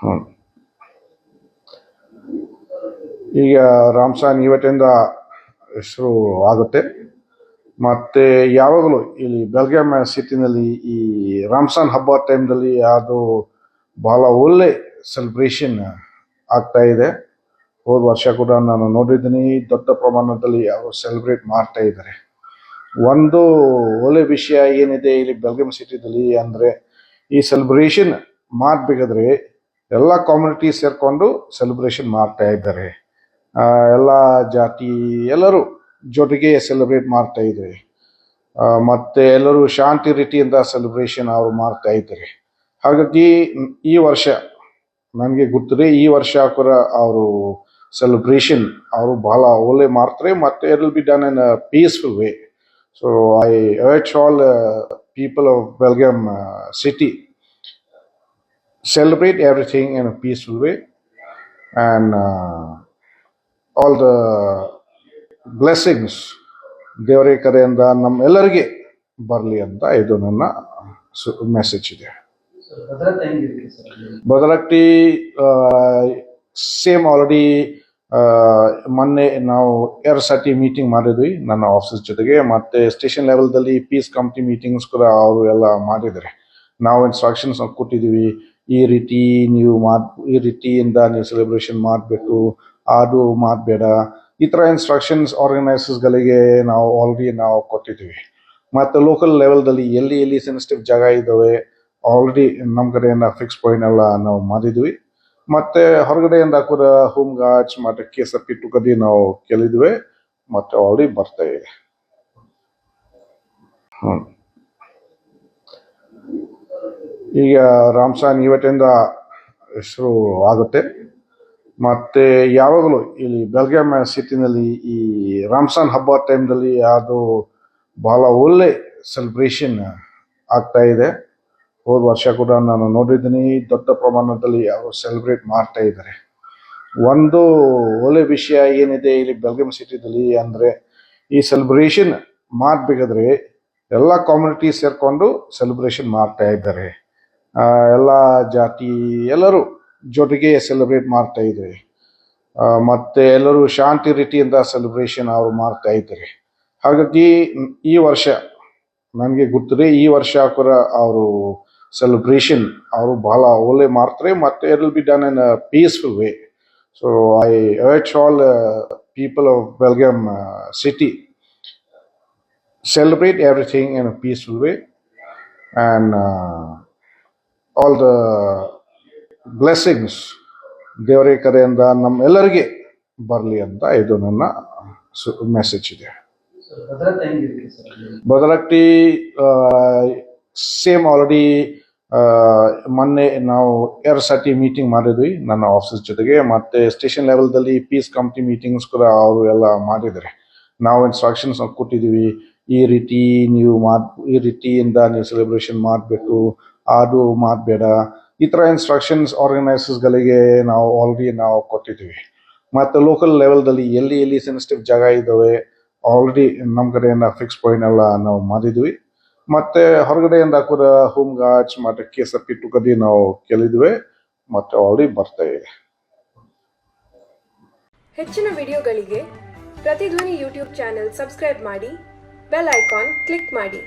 ಹ್ಞೂ ಈಗ ರಾಮ್ಸಾನ್ ಇವತ್ತಿಂದ ಶುರು ಆಗುತ್ತೆ. ಮತ್ತು ಯಾವಾಗಲೂ ಇಲ್ಲಿ ಬೆಲ್ಗಾಮ್ ಸಿಟಿನಲ್ಲಿ ಈ ರಾಮ್ಸಾನ್ ಹಬ್ಬ ಟೈಮ್ದಲ್ಲಿ ಅದು ಭಾಳ ಒಳ್ಳೆ ಸೆಲೆಬ್ರೇಷನ್ ಆಗ್ತಾ ಇದೆ. ಹೋದ ವರ್ಷ ಕೂಡ ನಾನು ನೋಡಿದ್ದೀನಿ, ದೊಡ್ಡ ಪ್ರಮಾಣದಲ್ಲಿ ಅವರು ಸೆಲೆಬ್ರೇಟ್ ಮಾಡ್ತಾ ಇದ್ದಾರೆ. ಒಂದು ಒಳ್ಳೆ ವಿಷಯ ಏನಿದೆ ಇಲ್ಲಿ ಬೆಲ್ಗಾಮ್ ಸಿಟಿದಲ್ಲಿ ಅಂದರೆ, ಈ ಸೆಲೆಬ್ರೇಷನ್ ಮಾಡಬೇಕಾದ್ರೆ ಎಲ್ಲ ಕಮ್ಯುನಿಟಿ ಸೇರಿಕೊಂಡು ಸೆಲೆಬ್ರೇಷನ್ ಮಾಡ್ತಾ ಇದ್ದಾರೆ. ಎಲ್ಲ ಜಾತಿ ಎಲ್ಲರೂ ಜೊತೆಗೆ ಸೆಲೆಬ್ರೇಟ್ ಮಾಡ್ತಾ ಇದ್ದಾರೆ. ಮತ್ತು ಎಲ್ಲರೂ ಶಾಂತಿ ರೀತಿಯಿಂದ ಸೆಲೆಬ್ರೇಷನ್ ಅವರು ಮಾಡ್ತಾ ಇದ್ದಾರೆ. ಹಾಗಾಗಿ ಈ ವರ್ಷ ನನಗೆ ಗೊತ್ತಿದೆ, ಈ ವರ್ಷ ಕೂಡ ಅವರು ಸೆಲೆಬ್ರೇಷನ್ ಅವರು ಬಹಳ ಒಳ್ಳೆ ಮಾಡ್ತಾರೆ ಮತ್ತು it will be done in a peaceful way. So I urge all people of Belgaum city, celebrate everything in a peaceful way, and all the blessings ದೇವರ ಕಡೆಯಿಂದ ನಮ್ಮೆಲ್ಲರಿಗೆ ಬರಲಿ ಅಂತ ಇದು ನನ್ನ ಮೆಸೇಜ್ ಇದೆ. ಭದ್ರಾವತಿ ಸೇಮ್ ಆಲ್ರೆಡಿ ಮೊನ್ನೆ ನಾವು 2 ಸತಿ ಮೀಟಿಂಗ್ ಮಾಡಿದ್ವಿ ನನ್ನ ಆಫೀಸ್ ಜೊತೆಗೆ, ಮತ್ತು ಸ್ಟೇಷನ್ ಲೆವೆಲ್ದಲ್ಲಿ ಪೀಸ್ ಕಮಿಟಿ ಮೀಟಿಂಗ್ಸ್ ಕೂಡ ಅವರು ಎಲ್ಲ ಮಾಡಿದ್ದಾರೆ. ನಾವು ಇನ್ಸ್ಟ್ರಕ್ಷನ್ಸ್ ಕೊಟ್ಟಿದ್ದೀವಿ, ಈ ರೀತಿಯಿಂದ ನೀವು ಸೆಲೆಬ್ರೇಷನ್ ಮಾಡಬೇಕು, ಅದು ಮಾಡಬೇಡ, ಈ ಥರ ಇನ್ಸ್ಟ್ರಕ್ಷನ್ಸ್ ಆರ್ಗನೈಸರ್ಸ್ಗಳಿಗೆ ನಾವು ಆಲ್ರೆಡಿ ಕೊಟ್ಟಿದ್ದೀವಿ. ಮತ್ತು ಲೋಕಲ್ ಲೆವೆಲ್ದಲ್ಲಿ ಎಲ್ಲಿ ಸೆನ್ಸಿಟಿವ್ ಜಾಗ ಇದ್ದಾವೆ ಆಲ್ರೆಡಿ ನಮ್ಮ ಕಡೆಯಿಂದ ಫಿಕ್ಸ್ ಪಾಯಿಂಟ್ ಎಲ್ಲ ನಾವು ಮಾಡಿದ್ವಿ. ಮತ್ತು ಹೊರಗಡೆಯಿಂದ ಕೂಡ ಹೋಮ್ ಗಾರ್ಡ್ಸ್ ಮತ್ತು KSRP ಟುಕಡಿ ನಾವು ಕೇಳಿದ್ವಿ ಮತ್ತು ಆಲ್ರೆಡಿ ಬರ್ತಾ ಇದೆ. ಈಗ ರಾಮ್ಸಾನ್ ಇವತ್ತಿಂದ ಶುರು ಆಗುತ್ತೆ. ಮತ್ತು ಯಾವಾಗಲೂ ಇಲ್ಲಿ ಬೆಲ್ಗಾಮ್ ಸಿಟಿನಲ್ಲಿ ಈ ರಾಮ್ಸಾನ್ ಹಬ್ಬ ಟೈಮ್ದಲ್ಲಿ ಅದು ಭಾಳ ಒಳ್ಳೆ ಸೆಲೆಬ್ರೇಷನ್ ಆಗ್ತಾ ಇದೆ. ಹೋದ ವರ್ಷ ಕೂಡ ನಾನು ನೋಡಿದ್ದೀನಿ, ದೊಡ್ಡ ಪ್ರಮಾಣದಲ್ಲಿ ಅವರು ಸೆಲೆಬ್ರೇಟ್ ಮಾಡ್ತಾ ಇದ್ದಾರೆ. ಒಂದು ಒಳ್ಳೆ ವಿಷಯ ಏನಿದೆ ಇಲ್ಲಿ ಬೆಲ್ಗಾಮ್ ಸಿಟಿದಲ್ಲಿ ಅಂದರೆ, ಈ ಸೆಲೆಬ್ರೇಷನ್ ಮಾಡಬೇಕಾದ್ರೆ ಎಲ್ಲ ಕಮ್ಯುನಿಟಿ ಸೇರಿಕೊಂಡು ಸೆಲೆಬ್ರೇಷನ್ ಮಾಡ್ತಾ ಇದ್ದಾರೆ. ಎಲ್ಲ ಜಾತಿ ಎಲ್ಲರೂ ಜೊತೆಗೆ ಸೆಲೆಬ್ರೇಟ್ ಮಾಡ್ತಾ ಇದ್ದಾರೆ. ಮತ್ತು ಎಲ್ಲರೂ ಶಾಂತಿ ರೀತಿಯಿಂದ ಸೆಲೆಬ್ರೇಷನ್ ಅವರು ಮಾಡ್ತಾ ಇದ್ದಾರೆ. ಹಾಗಾಗಿ ಈ ವರ್ಷ ನನಗೆ ಗೊತ್ತಿದೆ, ಈ ವರ್ಷ ಕೂಡ ಅವರು ಸೆಲೆಬ್ರೇಷನ್ ಅವರು ಬಹಳ ಒಳ್ಳೆ ಮಾಡ್ತಾರೆ ಮತ್ತು it will be done in a peaceful way. So I urge all people of Belgaum city, celebrate everything in a peaceful way, and all the blessings ದೇವರ ಕಡೆಯಿಂದ ನಮ್ಮೆಲ್ಲರಿಗೆ ಬರಲಿ ಅಂತ ಇದು ನನ್ನ ಮೆಸೇಜ್ ಇದೆ. ಭದ್ರಾವತಿ ಸೇಮ್ ಆಲ್ರೆಡಿ ಮೊನ್ನೆ ನಾವು 2 ಸತಿ ಮೀಟಿಂಗ್ ಮಾಡಿದ್ವಿ ನನ್ನ ಆಫೀಸ್ ಜೊತೆಗೆ, ಮತ್ತು ಸ್ಟೇಷನ್ ಲೆವೆಲ್ದಲ್ಲಿ ಪೀಸ್ ಕಮಿಟಿ ಮೀಟಿಂಗ್ಸ್ ಕೂಡ ಅವರು ಎಲ್ಲ ಮಾಡಿದ್ದಾರೆ. ನಾವು ಇನ್ಸ್ಟ್ರಕ್ಷನ್ಸ್ ಕೊಟ್ಟಿದ್ದೀವಿ, ಈ ರೀತಿಯಿಂದ ನೀವು ಸೆಲೆಬ್ರೇಷನ್ ಮಾಡಬೇಕು, ಅದು ಮಾಡಬೇಡ, ಈ ಥರ ಇನ್ಸ್ಟ್ರಕ್ಷನ್ಸ್ ಆರ್ಗನೈಸರ್ಸ್ಗಳಿಗೆ ನಾವು ಆಲ್ರೆಡಿ ಕೊಟ್ಟಿದ್ದೀವಿ. ಮತ್ತು ಲೋಕಲ್ ಲೆವೆಲ್ದಲ್ಲಿ ಎಲ್ಲಿ ಸೆನ್ಸಿಟಿವ್ ಜಾಗ ಇದ್ದಾವೆ ಆಲ್ರೆಡಿ ನಮ್ಮ ಕಡೆಯಿಂದ ಫಿಕ್ಸ್ ಪಾಯಿಂಟ್ ಎಲ್ಲ ನಾವು ಮಾಡಿದ್ವಿ. ಮತ್ತು ಹೊರಗಡೆಯಿಂದ ಕೂಡ ಹೋಮ್ ಗಾರ್ಡ್ಸ್ ಮತ್ತು KSRP ಟುಕಡಿ ನಾವು ಕೇಳಿದ್ವಿ ಮತ್ತು ಆಲ್ರೆಡಿ ಬರ್ತಾ ಇದೆ. ಹೆಚ್ಚಿನ ವಿಡಿಯೋಗಳಿಗೆ ಪ್ರತಿಧ್ವನಿ ಯೂಟ್ಯೂಬ್ ಚಾನೆಲ್ ಸಬ್ಸ್ಕ್ರೈಬ್ ಮಾಡಿ, ಬೆಲ್ ಐಕಾನ್ ಕ್ಲಿಕ್ ಮಾಡಿ.